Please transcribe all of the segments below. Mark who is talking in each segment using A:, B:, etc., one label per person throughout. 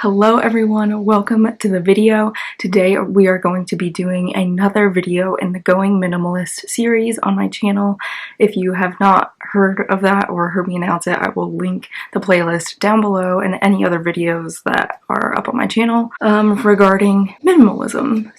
A: Hello everyone, welcome to the video. Today we are going to be doing another video in the Going Minimalist series on my channel. If you have not heard of that or heard me announce it, I will link the playlist down below and any other videos that are up on my channel regarding minimalism.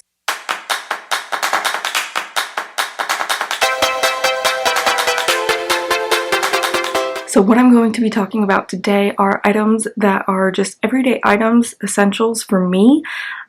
A: So what I'm going to be talking about today are items that are just everyday items, essentials for me,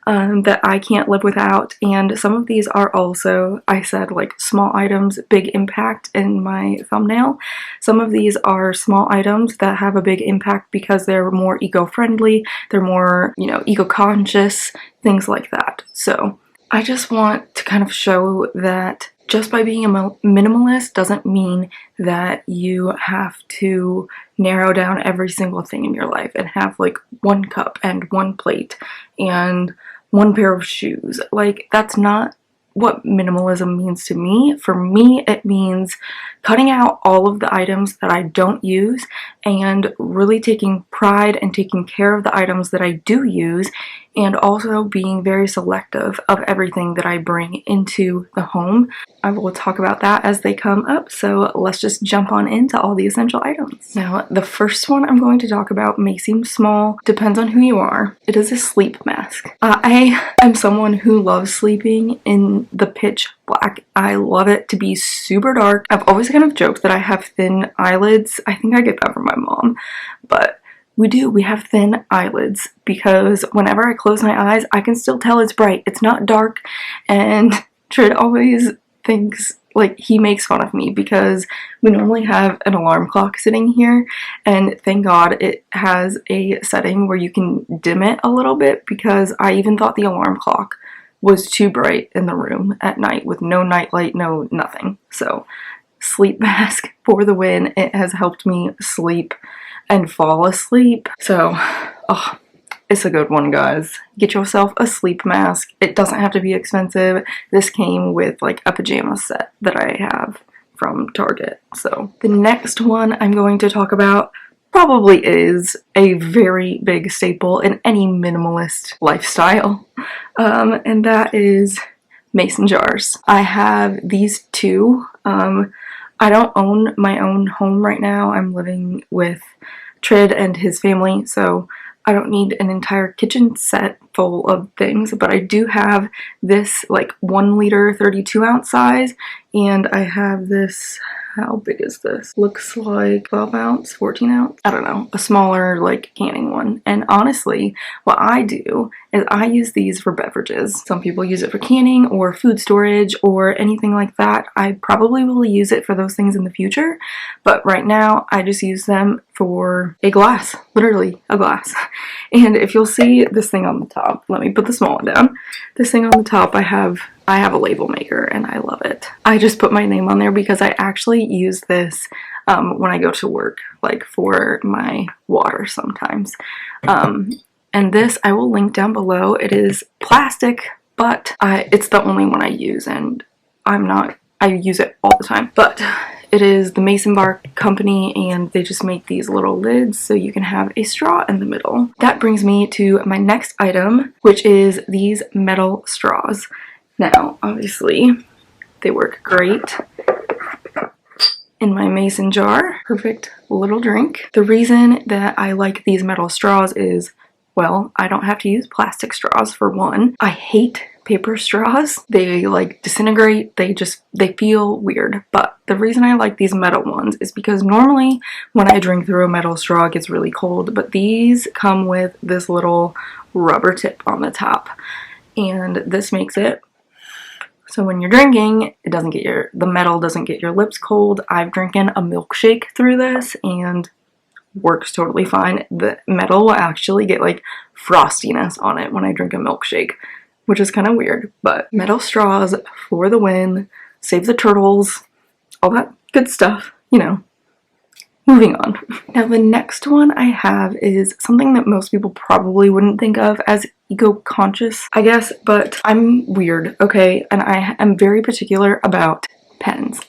A: that I can't live without, and some of these are also, I said, like small items, big impact in my thumbnail. Some of these are small items that have a big impact because they're more eco-friendly, they're more, eco-conscious, things like that. So I just want to kind of show that just by being a minimalist doesn't mean that you have to narrow down every single thing in your life and have like one cup and one plate and one pair of shoes. Like, that's not what minimalism means to me. For me, it means cutting out all of the items that I don't use and really taking pride and taking care of the items that I do use, and also being very selective of everything that I bring into the home. I will talk about that as they come up, so let's just jump on into all the essential items. Now, the first one I'm going to talk about may seem small, depends on who you are. It is a sleep mask. I am someone who loves sleeping in the pitch black. I love it to be super dark. I've always kind of joked that I have thin eyelids. I think I get that from my mom, but we have thin eyelids because whenever I close my eyes, I can still tell it's bright. It's not dark, and Trid always thinks, like, he makes fun of me because we normally have an alarm clock sitting here, and thank God it has a setting where you can dim it a little bit, because I even thought the alarm clock was too bright in the room at night with no nightlight, no nothing. So sleep mask for the win. It has helped me sleep and fall asleep. So, oh, it's a good one, guys. Get yourself a sleep mask. It doesn't have to be expensive. This came with like a pajama set that I have from Target. So the next one I'm going to talk about probably is a very big staple in any minimalist lifestyle, and that is mason jars. I have these two. I don't own my own home right now. I'm living with Trid and his family, so I don't need an entire kitchen set full of things, but I do have this like 1 liter 32 ounce size, and I have this, how big is this? Looks like 12 ounce, 14 ounce? I don't know, a smaller like canning one. And honestly, what I do is I use these for beverages. Some people use it for canning or food storage or anything like that. I probably will use it for those things in the future, but right now I just use them for a glass, literally a glass. And if you'll see this thing on the top, let me put the small one down. This thing on the top, I have a label maker and I love it. I just put my name on there because I actually use this when I go to work, like for my water sometimes. And this I will link down below. It is plastic, but it's the only one I use, and I use it all the time. But it is the Mason Bar Company, and they just make these little lids so you can have a straw in the middle. That brings me to my next item, which is these metal straws. Now, obviously, they work great in my mason jar. Perfect little drink. The reason that I like these metal straws is, well, I don't have to use plastic straws for one. I hate paper straws. They like disintegrate. They feel weird. But the reason I like these metal ones is because normally when I drink through a metal straw, it gets really cold, but these come with this little rubber tip on the top, and this makes it so when you're drinking, the metal doesn't get your lips cold. I've drinking a milkshake through this and works totally fine. The metal will actually get like frostiness on it when I drink a milkshake, which is kind of weird. But metal straws for the win. Save the turtles, all that good stuff, you know. Moving on. Now the next one I have is something that most people probably wouldn't think of as eco-conscious, I guess, but I'm weird, okay? And I am very particular about pens.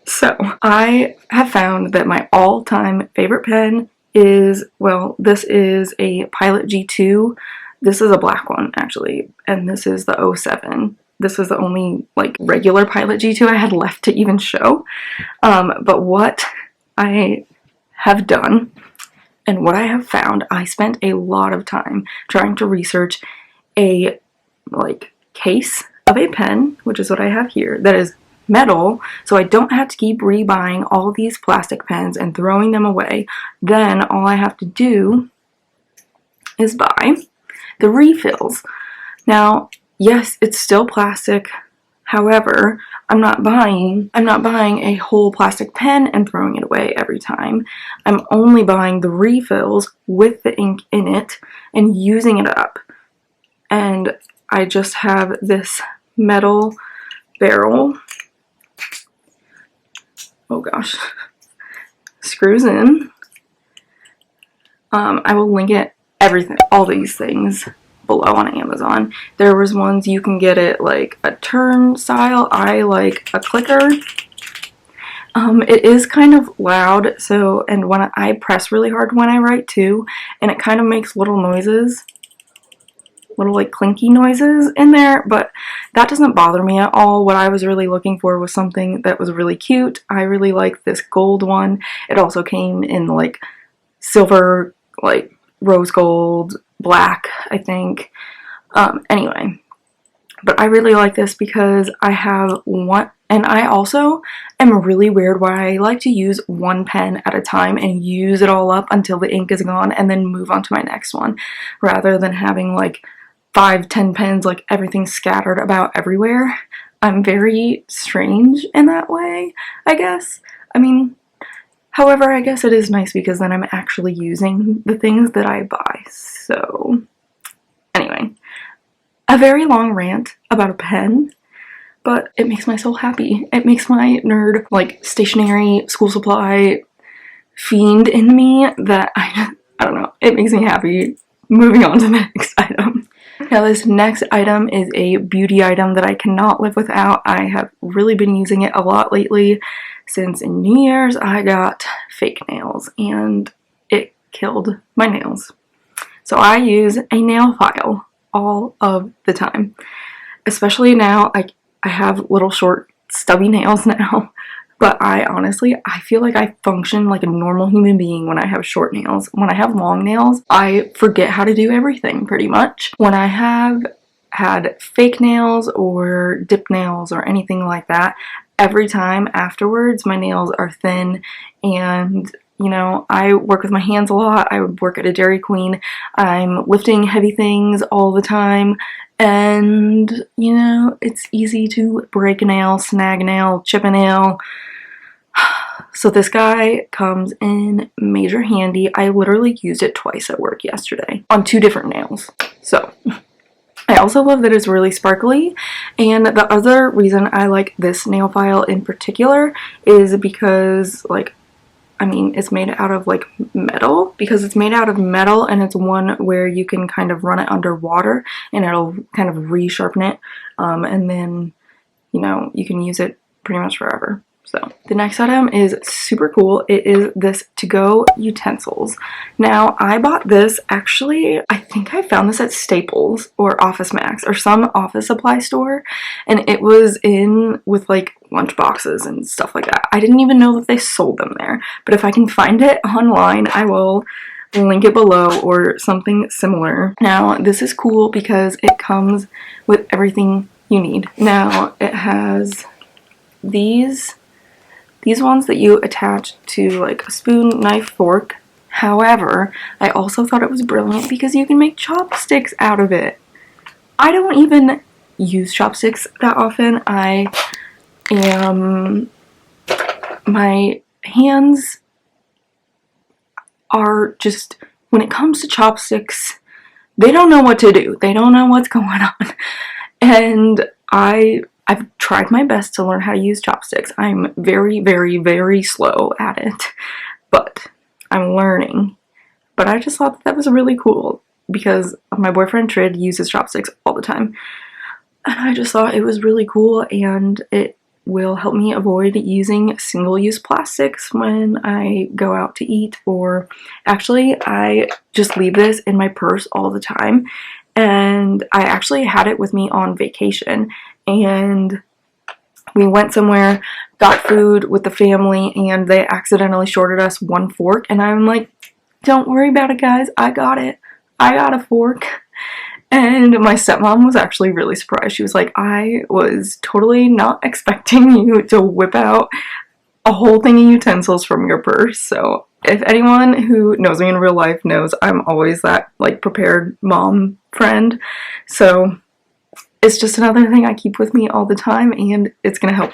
A: So I have found that my all-time favorite pen is, well, this is a Pilot G2. This is a black one, actually, and this is the 07. This is the only, like, regular Pilot G2 I had left to even show. But what I have done and what I have found, I spent a lot of time trying to research a, like, case of a pen, which is what I have here, that is metal, so I don't have to keep rebuying all these plastic pens and throwing them away. Then all I have to do is buy the refills. Now, yes, it's still plastic. However, I'm not buying a whole plastic pen and throwing it away every time. I'm only buying the refills with the ink in it and using it up. And I just have this metal barrel. Oh gosh. Screws in. I will link it, everything, all these things below on Amazon. There was ones you can get it like a turn style. I like a clicker. It is kind of loud, so, and when I press really hard when I write too, and it kind of makes little noises, little like clinky noises in there, but that doesn't bother me at all. What I was really looking for was something that was really cute. I really like this gold one. It also came in like silver, like rose gold, black, I think. Anyway, but I really like this because I have one, and I also am really weird where I like to use one pen at a time and use it all up until the ink is gone and then move on to my next one, rather than having like 5-10 pens, like everything scattered about everywhere. I'm very strange in that way, I guess. I mean, however, I guess it is nice because then I'm actually using the things that I buy. So, anyway, a very long rant about a pen, but it makes my soul happy. It makes my nerd, like, stationery, school supply fiend in me that I don't know, it makes me happy. Moving on to the next item. Now this next item is a beauty item that I cannot live without. I have really been using it a lot lately. Since New Year's I got fake nails and it killed my nails. So I use a nail file all of the time. Especially now, I have little short stubby nails now. But I feel like I function like a normal human being when I have short nails. When I have long nails, I forget how to do everything pretty much. When I have had fake nails or dip nails or anything like that, every time afterwards my nails are thin, and you know, I work with my hands a lot. I work at a Dairy Queen. I'm lifting heavy things all the time. And, you know, it's easy to break a nail, snag a nail, chip a nail. So this guy comes in major handy. I literally used it twice at work yesterday on 2 different nails. So I also love that it's really sparkly. And the other reason I like this nail file in particular is because, like, I mean, it's made out of, like, metal. Because it's made out of metal, and it's one where you can kind of run it under water, and it'll kind of re-sharpen it. And then, you know, you can use it pretty much forever. So, the next item is super cool. It is this Go Utensils. Now, I bought this, actually, I think I found this at Staples or Office Max or some office supply store, and it was in with, like, lunch boxes and stuff like that. I didn't even know that they sold them there, but if I can find it online, I will link it below or something similar. Now, this is cool because it comes with everything you need. Now, it has these ones that you attach to like a spoon, knife, fork. However, I also thought it was brilliant because you can make chopsticks out of it. I don't even use chopsticks that often. My hands are just, when it comes to chopsticks, they don't know what to do. They don't know what's going on. And I've tried my best to learn how to use chopsticks. I'm very, very, very slow at it, but I'm learning. But I just thought that was really cool because my boyfriend Trid uses chopsticks all the time. And I just thought it was really cool, and it will help me avoid using single-use plastics when I go out to eat, or actually I just leave this in my purse all the time. And I actually had it with me on vacation, and we went somewhere, got food with the family, and they accidentally shorted us one fork, and I'm like, don't worry about it, guys, I got it. I got a fork. And my stepmom was actually really surprised. She was like, I was totally not expecting you to whip out a whole thing of utensils from your purse. So if anyone who knows me in real life knows I'm always that like prepared mom friend. So it's just another thing I keep with me all the time, and it's gonna help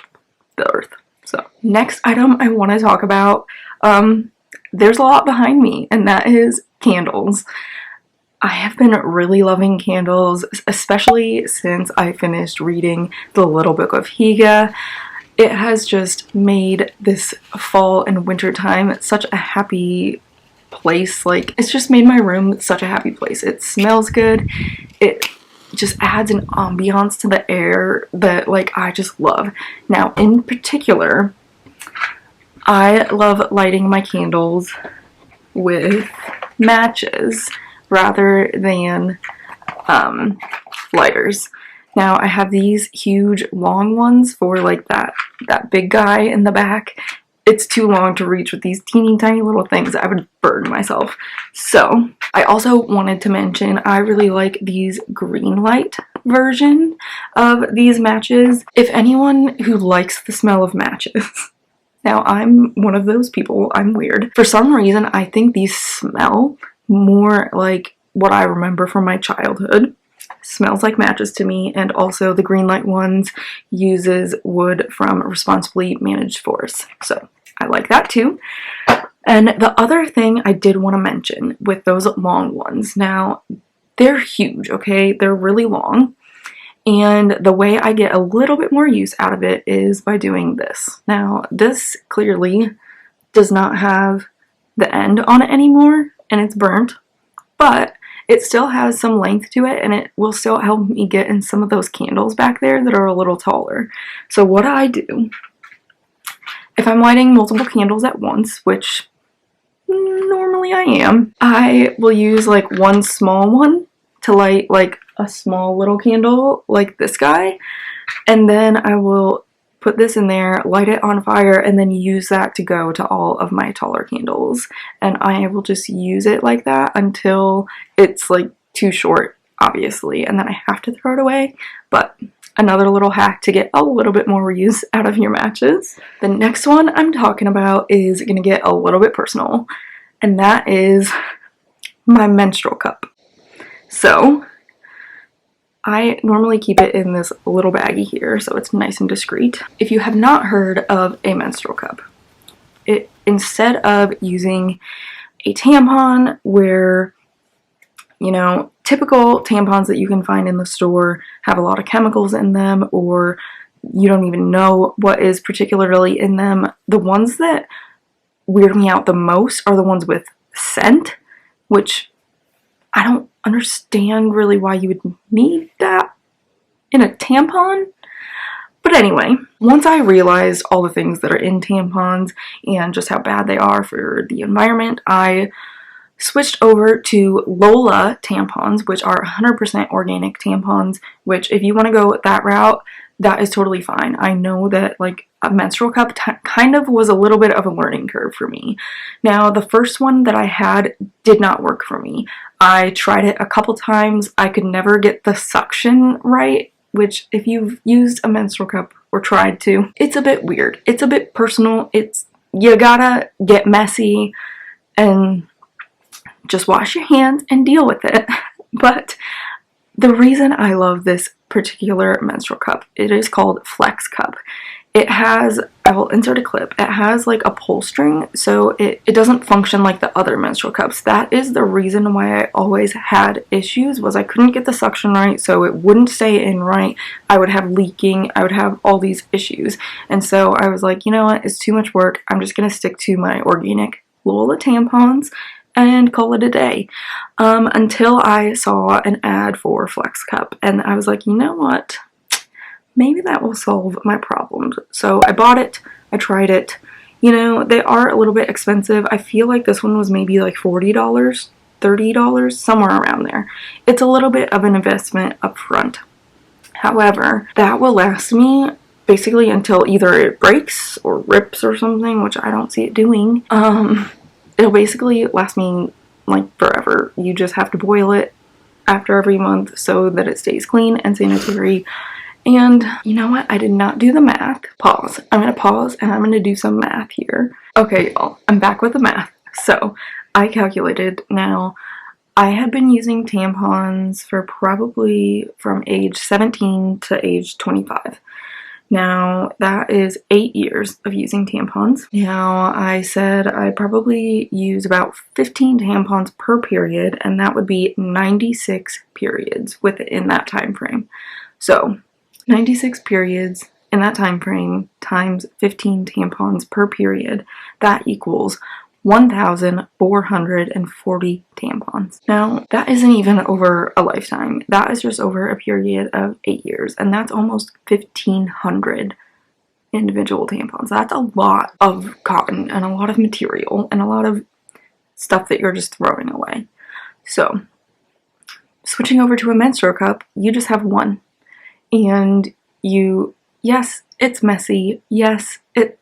A: the earth. So next item I want to talk about, there's a lot behind me, and that is candles. I have been really loving candles, especially since I finished reading The Little Book of Higa. It has just made this fall and winter time such a happy place. Like, it's just made my room such a happy place. It smells good. It just adds an ambiance to the air that, like, I just love. Now, in particular, I love lighting my candles with matches rather than lighters. Now I have these huge long ones for like that big guy in the back. It's too long to reach with these teeny tiny little things. I would burn myself. So I also wanted to mention I really like these green light version of these matches. If anyone who likes the smell of matches, now I'm one of those people, I'm weird. For some reason I think these smell more like what I remember from my childhood. Smells like matches to me. And also the green light ones uses wood from responsibly managed forests, so I like that too. And the other thing I did want to mention with those long ones, now they're huge, okay, they're really long, and the way I get a little bit more use out of it is by doing this. Now this clearly does not have the end on it anymore, and it's burnt, but it still has some length to it, and it will still help me get in some of those candles back there that are a little taller. So what I do, if I'm lighting multiple candles at once, which normally I am, I will use like one small one to light like a small little candle like this guy, and then I will put this in there, light it on fire, and then use that to go to all of my taller candles. And I will just use it like that until it's like too short, obviously, and then I have to throw it away. But another little hack to get a little bit more reuse out of your matches. The next one I'm talking about is gonna get a little bit personal, and that is my menstrual cup. So I normally keep it in this little baggie here, so it's nice and discreet. If you have not heard of a menstrual cup, instead of using a tampon where, you know, typical tampons that you can find in the store have a lot of chemicals in them, or you don't even know what is particularly in them, the ones that weird me out the most are the ones with scent, which I don't understand really why you would need that in a tampon. But anyway, once I realized all the things that are in tampons and just how bad they are for the environment, I switched over to Lola tampons, which are 100% organic tampons, which if you want to go that route, that is totally fine. I know that like a menstrual cup kind of was a little bit of a learning curve for me. Now, the first one that I had did not work for me. I tried it a couple times. I could never get the suction right, which if you've used a menstrual cup or tried to, it's a bit weird. It's a bit personal. You gotta get messy and just wash your hands and deal with it. But the reason I love this particular menstrual cup, it is called Flex Cup. It has, I will insert a clip, it has like a pull string, so it doesn't function like the other menstrual cups. That is the reason why I always had issues, was I couldn't get the suction right, so it wouldn't stay in right. I would have leaking, I would have all these issues. And so I was like, you know what, it's too much work. I'm just gonna stick to my organic Lola tampons and call it a day. Until I saw an ad for Flex Cup, and I was like, you know what? maybe that will solve my problems. So I bought it, I tried it. You know, they are a little bit expensive. I feel like this one was maybe like $40, $30, somewhere around there. It's a little bit of an investment up front. However, that will last me basically until either it breaks or rips or something, which I don't see it doing. It'll basically last me like forever. You just have to boil it after every month so that it stays clean and sanitary. And you know what? I did not do the math. Pause. I'm going to pause and I'm going to do some math here. Okay, y'all. I'm back with the math. So I calculated. Now, I had been using tampons for probably from age 17 to age 25. Now, that is 8 years of using tampons. Now, I said I probably use about 15 tampons per period, and that would be 96 periods within that time frame. So 96 periods in that time frame times 15 tampons per period, that equals 1,440 tampons. Now, that isn't even over a lifetime. That is just over a period of 8 years, and that's almost 1,500 individual tampons. That's a lot of cotton and a lot of material and a lot of stuff that you're just throwing away. So, switching over to a menstrual cup, you just have one. And yes, it's messy. Yes, it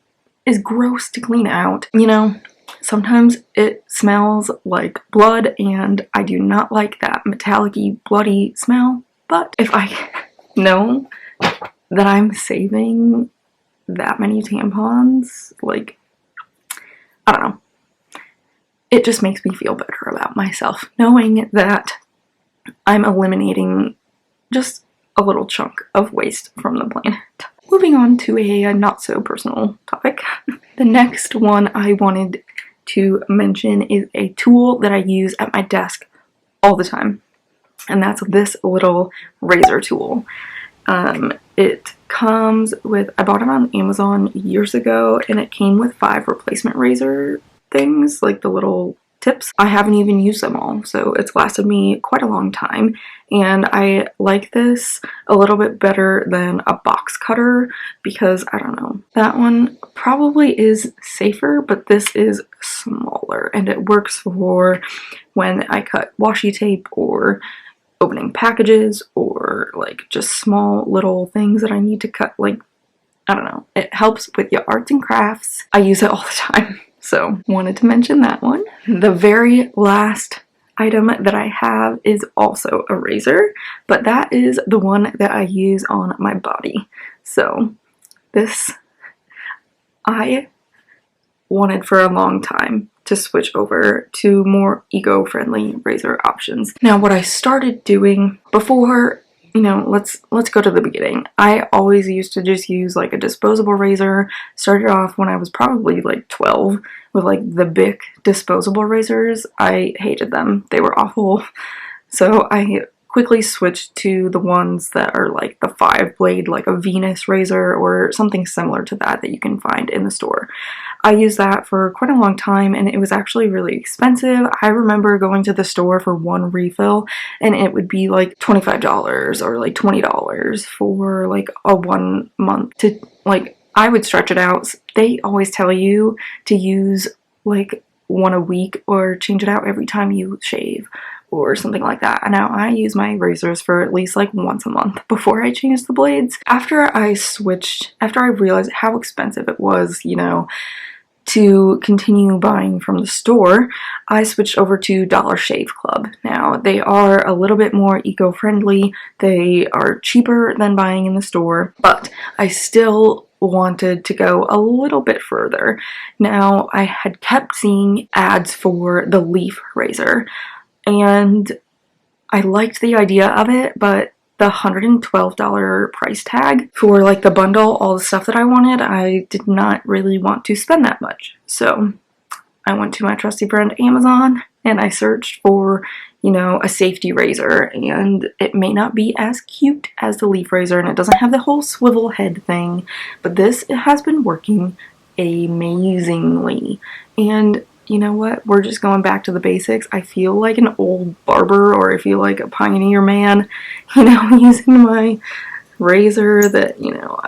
A: is gross to clean out. You know, sometimes it smells like blood, and I do not like that metallic-y, bloody smell. But if I know that I'm saving that many tampons, like, I don't know. It just makes me feel better about myself, knowing that I'm eliminating just a little chunk of waste from the planet. Moving on to a not so personal topic. The next one I wanted to mention is a tool that I use at my desk all the time, and that's this little razor tool. It comes with, I bought it on Amazon years ago, and it came with 5 replacement razor things, like the little tips. I haven't even used them all, so it's lasted me quite a long time, and I like this a little bit better than a box cutter because, I don't know, that one probably is safer, but this is smaller, and it works for when I cut washi tape or opening packages or like just small little things that I need to cut. Like, I don't know, it helps with your arts and crafts. I use it all the time. So, wanted to mention that one. The very last item that I have is also a razor, but that is the one that I use on my body. So, this I wanted for a long time to switch over to more eco-friendly razor options. Now, what I started doing before, you know, let's go to the beginning. I always used to just use like a disposable razor. Started off when I was probably like 12 with like the Bic disposable razors. I hated them. They were awful. So I quickly switched to the ones that are like the 5-blade, like a Venus razor or something similar to that you can find in the store. I used that for quite a long time, and it was actually really expensive. I remember going to the store for one refill and it would be like $25 or like $20 for like a 1 month. To like, I would stretch it out. They always tell you to use like one a week or change it out every time you shave or something like that. And now I use my razors for at least like once a month before I change the blades. After I realized how expensive it was, you know, to continue buying from the store, I switched over to Dollar Shave Club. Now, they are a little bit more eco-friendly. They are cheaper than buying in the store, but I still wanted to go a little bit further. Now, I had kept seeing ads for the leaf razor, and I liked the idea of it, but the $112 price tag for like the bundle, all the stuff that I wanted, I did not really want to spend that much. So I went to my trusty friend Amazon and I searched for, you know, a safety razor, and it may not be as cute as the leaf razor and it doesn't have the whole swivel head thing, but this has been working amazingly. And you know what? We're just going back to the basics. I feel like an old barber, or I feel like a pioneer man, you know, using my razor that, you know,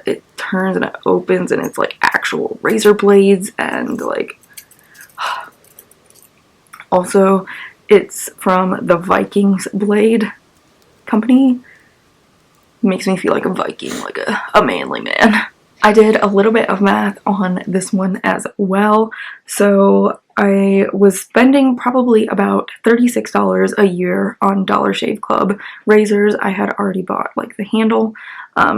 A: it turns and it opens and it's like actual razor blades, and like also it's from the Vikings blade company. Makes me feel like a Viking, like a manly man. I did a little bit of math on this one as well. So I was spending probably about $36 a year on Dollar Shave Club razors. I had already bought like the handle,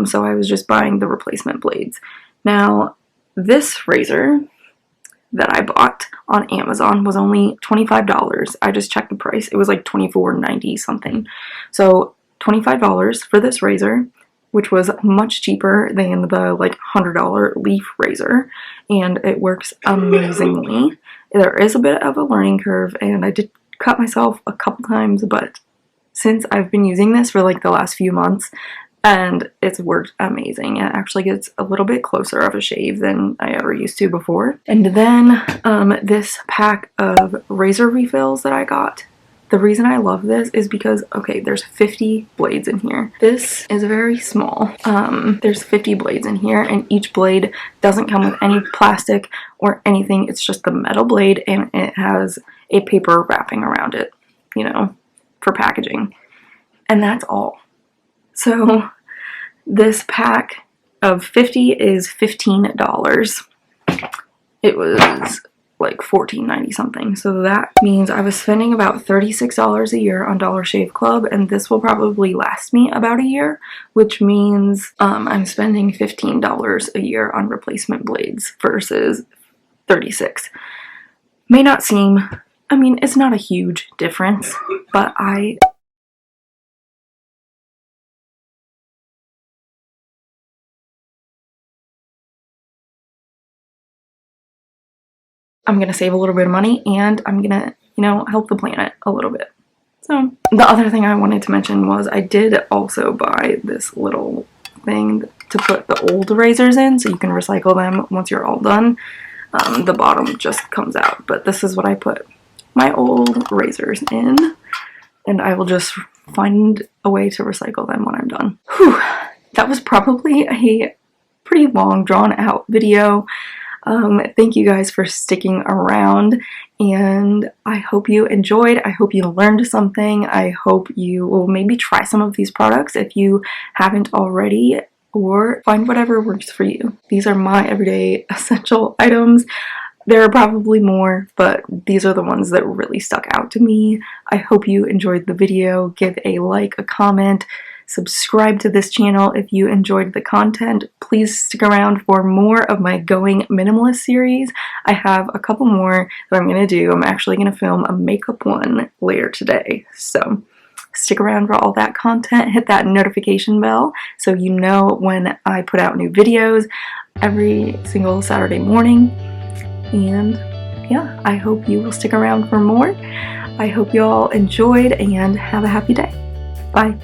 A: so I was just buying the replacement blades. Now, this razor that I bought on Amazon was only $25. I just checked the price. It was like $24.90 something. So $25 for this razor, which was much cheaper than the like $100 leaf razor, and it works amazingly. There is a bit of a learning curve, and I did cut myself a couple times, but since I've been using this for like the last few months, and it's worked amazing. It actually gets a little bit closer of a shave than I ever used to before. And then this pack of razor refills that I got. The reason I love this is because, okay, there's 50 blades in here. This is very small. There's 50 blades in here, and each blade doesn't come with any plastic or anything. It's just the metal blade, and it has a paper wrapping around it, you know, for packaging. And that's all. So this pack of 50 is $15. It was like $14.90 something. So that means I was spending about $36 a year on Dollar Shave Club, and this will probably last me about a year, which means I'm spending $15 a year on replacement blades versus $36. May not seem, I mean, it's not a huge difference, but I'm gonna save a little bit of money, and I'm gonna, you know, help the planet a little bit. So the other thing I wanted to mention was I did also buy this little thing to put the old razors in, so you can recycle them once you're all done. The bottom just comes out, but this is what I put my old razors in, and I will just find a way to recycle them when I'm done. Whew, that was probably a pretty long, drawn out video. Thank you guys for sticking around, and I hope you enjoyed. I hope you learned something. I hope you will maybe try some of these products if you haven't already, or find whatever works for you. These are my everyday essential items. There are probably more, but these are the ones that really stuck out to me. I hope you enjoyed the video. Give a like, a comment, subscribe to this channel if you enjoyed the content. Please stick around for more of my Going Minimalist series. I have a couple more that I'm going to do. I'm actually going to film a makeup one later today. So stick around for all that content. Hit that notification bell so you know when I put out new videos every single Saturday morning. And yeah, I hope you will stick around for more. I hope you all enjoyed and have a happy day. Bye.